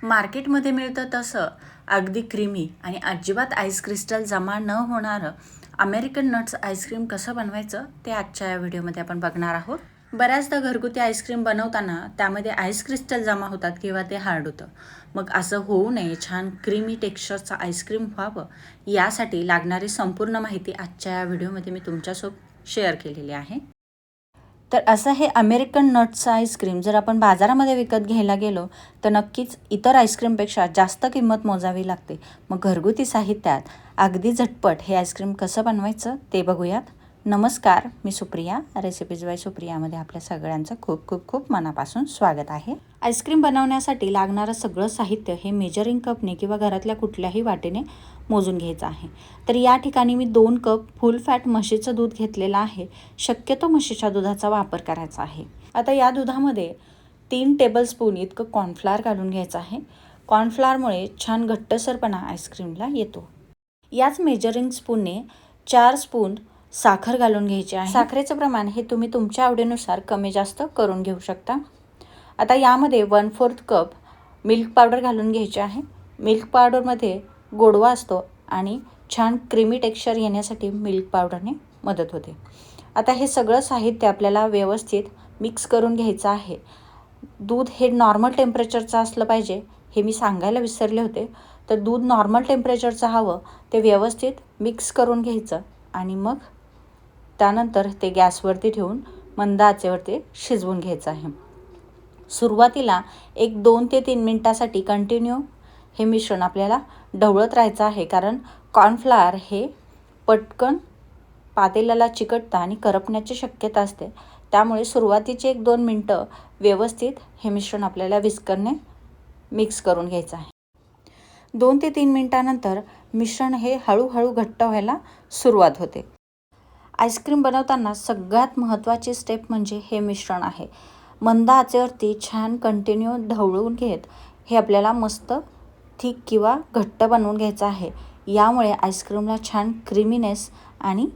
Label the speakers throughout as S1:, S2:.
S1: मार्केटमध्ये मिळतं तसं अगदी क्रीमी आणि अजिबात आईस क्रिस्टल जमा न होणारं अमेरिकन नट्स आईस्क्रीम कसं बनवायचं ते आजच्या या व्हिडिओमध्ये आपण बघणार आहोत. बऱ्याचदा घरगुती आईस्क्रीम बनवताना त्यामध्ये आईस क्रिस्टल जमा होतात किंवा ते हार्ड होतं. मग असं होऊ नये, छान क्रीमी टेक्स्चरचं आईस्क्रीम व्हावं यासाठी लागणारी संपूर्ण माहिती आजच्या या व्हिडिओमध्ये मी तुमच्यासोबत शेअर केलेली आहे. तर असं हे अमेरिकन नट्सचं आईस्क्रीम जर आपण बाजारामध्ये विकत घ्यायला गेलो तर नक्कीच इतर आईस्क्रीमपेक्षा जास्त किंमत मोजावी लागते. मग घरगुती साहित्यात अगदी झटपट हे आईस्क्रीम कसं बनवायचं ते बघूयात. नमस्कार, मी सुप्रिया, रेसिपीज बाय सुप्रियामध्ये आपल्या सगळ्यांचं खूप खूप खूप मनापासून स्वागत आहे. आईस्क्रीम बनवण्यासाठी लागणारं सगळं साहित्य हे मेजरिंग कपने किंवा घरातल्या कुठल्याही वाटेने मोजून घ्यायचं आहे. तर या ठिकाणी मी 2 कप फुल फॅट म्हशीचं दूध घेतलेलं आहे. शक्यतो म्हशीच्या दुधाचा वापर करायचा आहे. आता या दुधामध्ये 3 टेबलस्पून इतकं कॉर्नफ्लॉवर घालून घ्यायचं आहे. कॉर्नफ्लॉवरमुळे छान घट्टसरपणा आईस्क्रीमला येतो. याच मेजरिंग स्पूनने 4 स्पून साखर घालून घ्यायची आहे. साखरेचं प्रमाण हे तुम्ही तुमच्या आवडीनुसार कमी जास्त करून घेऊ शकता. आता यामध्ये 1/4 कप मिल्क पावडर घालून घ्यायची आहे. मिल्क पावडरमध्ये गोडवा असतो आणि छान क्रीमी टेक्स्चर येण्यासाठी मिल्क पावडरने मदत होते. आता हे सगळं साहित्य आपल्याला व्यवस्थित मिक्स करून घ्यायचं आहे. दूध हे नॉर्मल टेम्परेचरचं असलं पाहिजे, हे मी सांगायला विसरले होते. तर दूध नॉर्मल टेम्परेचरचं हवं, ते व्यवस्थित मिक्स करून घ्यायचं आणि मग त्यानंतर ते गॅसवरती ठेवून मंद आचेवरती शिजवून घ्यायचं आहे. सुरुवातीला 2 ते 3 मिनिटासाठी कंटिन्यू हे मिश्रण आपल्याला ढवळत राहायचं आहे, कारण कॉर्नफ्लॉवर हे पटकन पातेल्याला चिकटतं आणि करपण्याची शक्यता असते. त्यामुळे सुरुवातीचे 1-2 मिनटं व्यवस्थित हे मिश्रण आपल्याला विस्करने मिक्स करून घ्यायचं आहे. 2 ते 3 मिनिटानंतर मिश्रण हे हळूहळू घट्ट व्हायला सुरुवात होते. आईस्क्रीम बनवताना सगळ्यात महत्त्वाची स्टेप म्हणजे हे मिश्रण आहे. मंद आचेवरती छान कंटिन्यू ढवळून घेत हे आपल्याला मस्त थिक किंवा घट्ट बनवून घ्यायचं आहे. यामुळे आईस्क्रीमला छान क्रीमीनेस आणि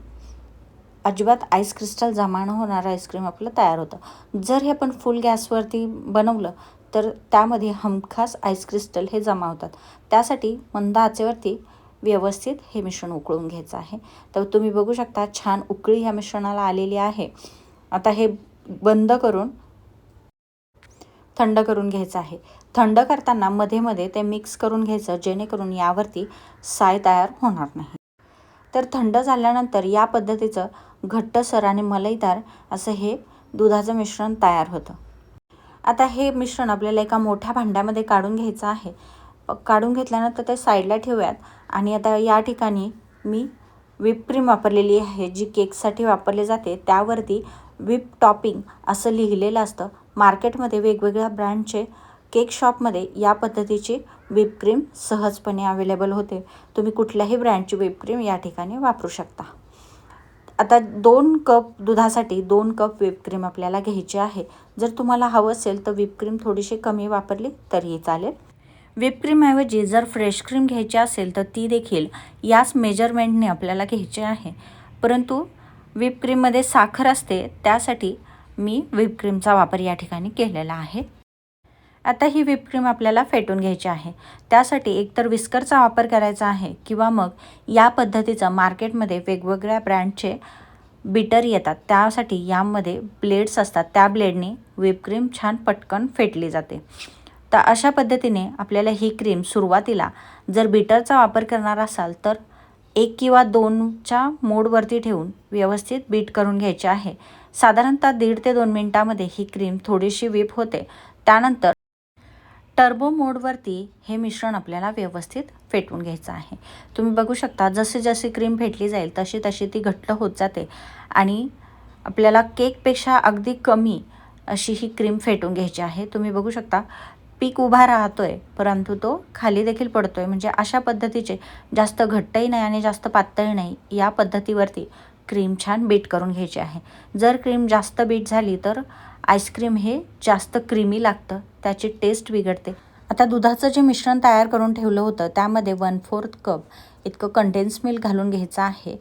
S1: अजिबात आईस क्रिस्टल जमा न होणारं आईस्क्रीम आपलं तयार होतं. जर हे आपण फुल गॅसवरती बनवलं तर त्यामध्ये हमखास आईस क्रिस्टल हे जमा होतात. त्यासाठी मंद आचेवरती व्यवस्थित हे मिश्रण उकळून घ्यायचं आहे. तर तुम्ही बघू शकता छान उकळी ह्या मिश्रणाला आलेली आहे. आता हे बंद करून थंड करून घ्यायचं आहे. थंड करताना मध्ये मध्ये ते मिक्स करून घ्यायचं, जेणेकरून यावरती साय तयार होणार नाही. तर थंड झाल्यानंतर या पद्धतीचं घट्टसर आणि मलईदार असं हे दुधाचं मिश्रण तयार होतं. आता हे मिश्रण आपल्याला एका मोठ्या भांड्यामध्ये काढून घ्यायचं आहे. काढून घेतल्यानंतर ते साईडला ठेवूयात. आणि आता या ठिकाणी मी व्हिप क्रीम वापरलेली आहे, जी केकसाठी वापरली जाते. त्यावरती व्हिप टॉपिंग असं लिहिलेलं असतं. मार्केटमध्ये वेगवेगळ्या ब्रँडचे केक शॉपमध्ये या पद्धतीची व्हिप क्रीम सहजपणे अवेलेबल होते. तुम्ही कुठल्याही ब्रँडची व्हिप क्रीम या ठिकाणी वापरू शकता. आता 2 कप दुधासाठी 2 कप व्हिप क्रीम आपल्याला घ्यायची आहे. जर तुम्हाला हवं असेल तर व्हिप क्रीम थोडीशी कमी वापरली तरीही चालेल. व्हिप क्रीमऐवजी जर फ्रेश क्रीम घ्यायची असेल तर ती देखील याच मेजरमेंटने आपल्याला घ्यायची आहे. परंतु व्हिप क्रीममध्ये साखर असते, त्यासाठी मी व्हिप क्रीमचा वापर या ठिकाणी केलेला आहे. आता ही व्हिप क्रीम आपल्याला फेटून घ्यायची आहे. त्यासाठी एकतर विस्करचा वापर करायचा आहे किंवा मग या पद्धतीचं मार्केटमध्ये वेगवेगळ्या ब्रँडचे बीटर येतात. त्यासाठी यामध्ये ब्लेड्स असतात, त्या ब्लेडने व्हिप क्रीम छान पटकन फेटली जाते. तर अशा पद्धतीने आपल्याला ही क्रीम सुरुवातीला जर बीटरचा वापर करणार असाल तर 1 किंवा 2च्या मोडवरती ठेवून व्यवस्थित बीट करून घ्यायची आहे. साधारणतः 1.5 ते 2 मिनिटामध्ये ही क्रीम थोडीशी व्हिप होते. त्यानंतर टर्बो मोडवरती हे मिश्रण आपल्याला व्यवस्थित फेटून घ्यायचं आहे. तुम्ही बघू शकता जसे जसे क्रीम फेटली जाईल तशी तशी ती घट्ट होत जाते आणि आपल्याला केकपेक्षा अगदी कमी अशी ही क्रीम फेटून घ्यायची आहे. तुम्ही बघू शकता पीक उभा राहतोय, परंतु तो खाली देखील पडतोय. म्हणजे अशा पद्धतीचे जास्त घट्टही नाही आणि जास्त पातळही नाही, या पद्धतीवरती क्रीम छान बीट करून घ्यायची आहे. जर क्रीम जास्त बीट झाली तर आईस्क्रीम हे जास्त क्रीमी लागतं, त्याची टेस्ट बिघडते. आता दुधाचं जे मिश्रण तयार करून ठेवलं होतं त्यामध्ये 1/4 कप इतकं कंडेन्स मिल्क घालून घ्यायचं आहे.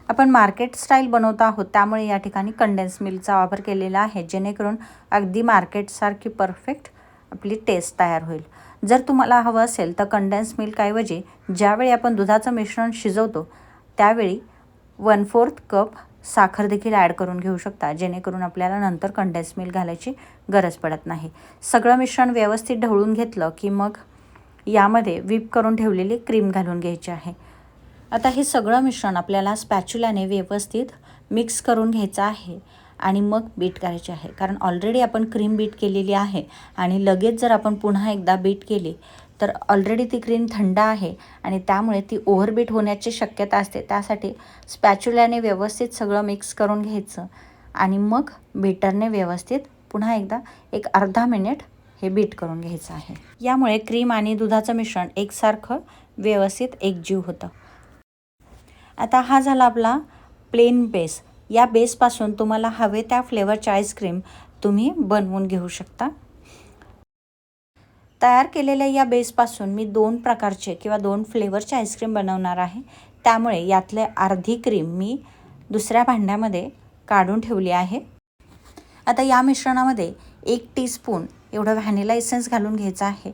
S1: आपण मार्केट स्टाईल बनवत आहोत, त्यामुळे या ठिकाणी कंडेन्स मिल्कचा वापर केलेला आहे, जेणेकरून अगदी मार्केटसारखी परफेक्ट आपली टेस्ट तयार होईल. जर तुम्हाला हवं असेल तर कंडेन्स मिल्कऐवजी ज्यावेळी आपण दुधाचं मिश्रण शिजवतो त्यावेळी 1/4 कप साखर देखील ॲड करून घेऊ शकता, जेणेकरून आपल्याला नंतर कंडेन्स मिल्क घालायची गरज पडत नाही. सगळं मिश्रण व्यवस्थित ढवळून घेतलं की मग यामध्ये व्हिप करून ठेवलेली क्रीम घालून घ्यायची आहे. आता हे सगळं मिश्रण आपल्याला स्पॅच्युलाने व्यवस्थित मिक्स करून घ्यायचं आहे आणि मग बीट करायचे आहे. कारण ऑलरेडी आपण क्रीम बीट केलेली आहे आणि लगेच जर आपण पुन्हा एकदा बीट केली तर ऑलरेडी ती क्रीम थंड आहे आणि त्यामुळे ती ओव्हरबीट होण्याची शक्यता असते. त्यासाठी स्पॅच्युलाने व्यवस्थित सगळं मिक्स करून घ्यायचं आणि मग बीटरने व्यवस्थित पुन्हा एकदा एक अर्धा मिनिट हे बीट करून घ्यायचं आहे. यामुळे क्रीम आणि दुधाचं मिश्रण एकसारखं व्यवस्थित एकजीव होतं. आता हा झाला आपला प्लेन बेस. या बेसपासून तुम्हाला हवे त्या फ्लेवरची आईस्क्रीम तुम्ही बनवून घेऊ शकता. तयार केलेल्या या बेसपासून मी 2 प्रकारचे किंवा 2 फ्लेवरचे आईस्क्रीम बनवणार आहे. त्यामुळे यातले अर्धी क्रीम मी दुसऱ्या भांड्यामध्ये काढून ठेवली आहे. आता या मिश्रणामध्ये 1 टीस्पून एवढं व्हॅनिला इसेन्स घालून घ्यायचं आहे.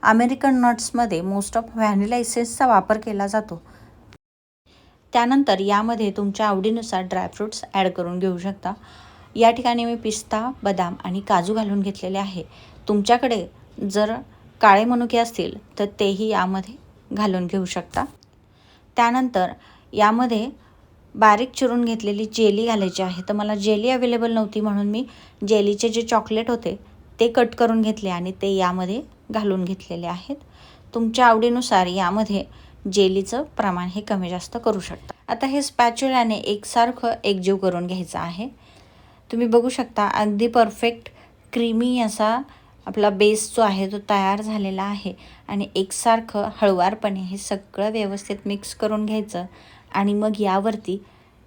S1: अमेरिकन नट्समध्ये मोस्ट ऑफ व्हॅनिला इसेन्सचा वापर केला जातो. त्यानंतर यामध्ये तुमच्या आवडीनुसार ड्रायफ्रूट्स ॲड करून घेऊ शकता. या ठिकाणी मी पिस्ता, बदाम आणि काजू घालून घेतलेले आहे. तुमच्याकडे जर काळे मनुके असतील तर तेही यामध्ये घालून घेऊ शकता. त्यानंतर यामध्ये बारीक चिरून घेतलेली जेली घालायची आहे. तर मला जेली अवेलेबल नव्हती म्हणून मी जेलीचे जे चॉकलेट होते ते कट करून घेतले आणि ते यामध्ये घालून घेतलेले आहेत. तुमच्या आवडीनुसार यामध्ये जेलीचं प्रमाण हे कमी जास्त करू शकता. आता हे स्पॅच्युलाने एकसारखं एकजीव करून घ्यायचं आहे. तुम्ही बघू शकता अगदी परफेक्ट क्रीमी असा आपला बेस जो आहे तो तयार झालेला आहे आणि एकसारखं हळुवारपणे हे सगळं व्यवस्थित मिक्स करून घ्यायचं आणि मग यावरती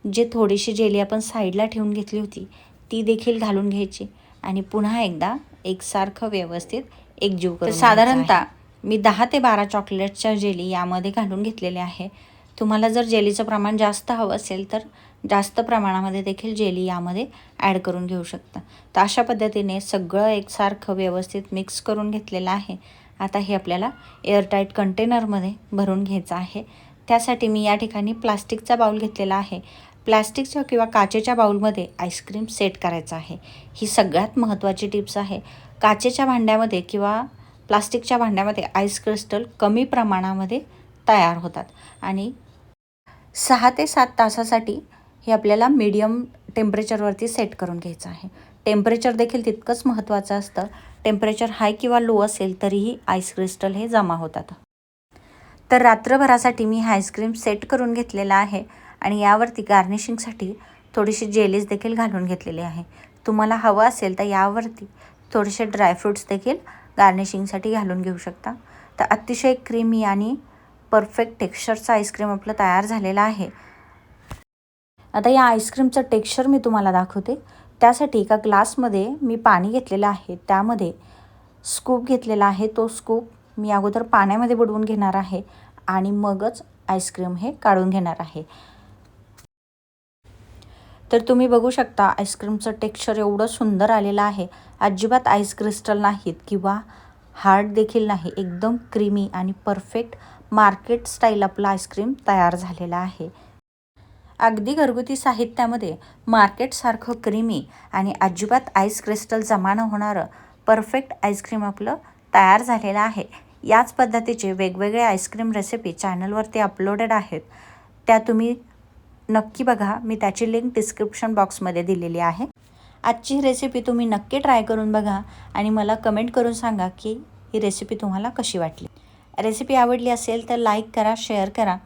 S1: जे थोडीशी जेली आपण साईडला ठेवून घेतली होती ती देखील घालून घ्यायची आणि पुन्हा एकदा एकसारखं व्यवस्थित एकजीव करून साधारणतः मी 10 ते 12 चॉकलेटच्या जेली यामध्ये घालून घेतलेले आहे. तुम्हाला जर जेलीचं प्रमाण जास्त हवं असेल तर जास्त प्रमाणामध्ये देखील जेली यामध्ये ॲड करून घेऊ शकता. तर अशा पद्धतीने सगळं एकसारखं व्यवस्थित मिक्स करून घेतलेलं आहे. आता हे आपल्याला एअरटाईट कंटेनरमध्ये भरून घ्यायचं आहे. त्यासाठी मी या ठिकाणी प्लास्टिकचा बाऊल घेतलेला आहे. प्लास्टिकच्या किंवा काचेच्या बाऊलमध्ये आईस्क्रीम सेट करायचं आहे. ही सगळ्यात महत्त्वाची टिप्स आहे. काचेच्या भांड्यामध्ये किंवा प्लास्टिकच्या भांड्यामध्ये आईस क्रिस्टल कमी प्रमाणामध्ये तयार होतात आणि 6 ते 7 तासासाठी हे आपल्याला मीडियम टेम्परेचरवरती सेट करून घ्यायचं आहे. टेम्परेचर देखील तितकंच महत्त्वाचं असतं. टेम्परेचर हाय किंवा लो असेल तरीही आईस क्रिस्टल हे जमा होतात. तर रात्रभरासाठी मी हा आईस्क्रीम सेट करून घेतलेला आहे आणि यावरती गार्निशिंगसाठी थोडीशी जेलीज देखील घालून घेतलेली आहे. तुम्हाला हवं असेल तर यावरती थोडेसे ड्रायफ्रूट्स देखील गार्निशिंगसाठी घालून घेऊ शकता. तर अतिशय क्रीमी आणि परफेक्ट टेक्स्चरचं आईस्क्रीम आपलं तयार झालेलं आहे. आता या आईस्क्रीमचं टेक्स्चर मी तुम्हाला दाखवते. त्यासाठी एका ग्लासमध्ये मी पाणी घेतलेलं आहे. त्यामध्ये स्कूप घेतलेला आहे. तो स्कूप मी अगोदर पाण्यामध्ये बुडवून घेणार आहे आणि मगच आईस्क्रीम हे काढून घेणार आहे. तर तुम्ही बघू शकता आईस्क्रीमचं टेक्स्चर एवढं सुंदर आलेलं आहे. अजिबात आईस क्रिस्टल नाहीत किंवा हार्ड देखील नाही. एकदम क्रीमी आणि परफेक्ट मार्केट स्टाईल आपलं आईस्क्रीम तयार झालेलं आहे. अगदी घरगुती साहित्यामध्ये मार्केटसारखं क्रीमी आणि अजिबात आईस क्रिस्टल जमा न होणारं परफेक्ट आईस्क्रीम आपलं तयार झालेलं आहे. याच पद्धतीचे वेगवेगळे आईस्क्रीम रेसिपी चॅनलवरती अपलोडेड आहेत. त्या तुम्ही नक्की बघा. मी त्याची लिंक डिस्क्रिप्शन बॉक्समध्ये दिलेली आहे. आजची रेसिपी तुम्ही नक्की ट्राय करून बघा आणि मला कमेंट करून सांगा की ही रेसिपी तुम्हाला कशी वाटली. रेसिपी आवडली असेल तर लाईक करा, शेअर करा.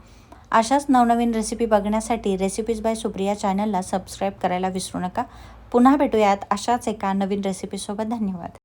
S1: अशाच नवनवीन रेसिपी बघण्यासाठी रेसिपीज बाय सुप्रिया चॅनलला सबस्क्राईब करायला विसरू नका. पुन्हा भेटूयात अशाच एका नवीन रेसिपीसोबत. धन्यवाद.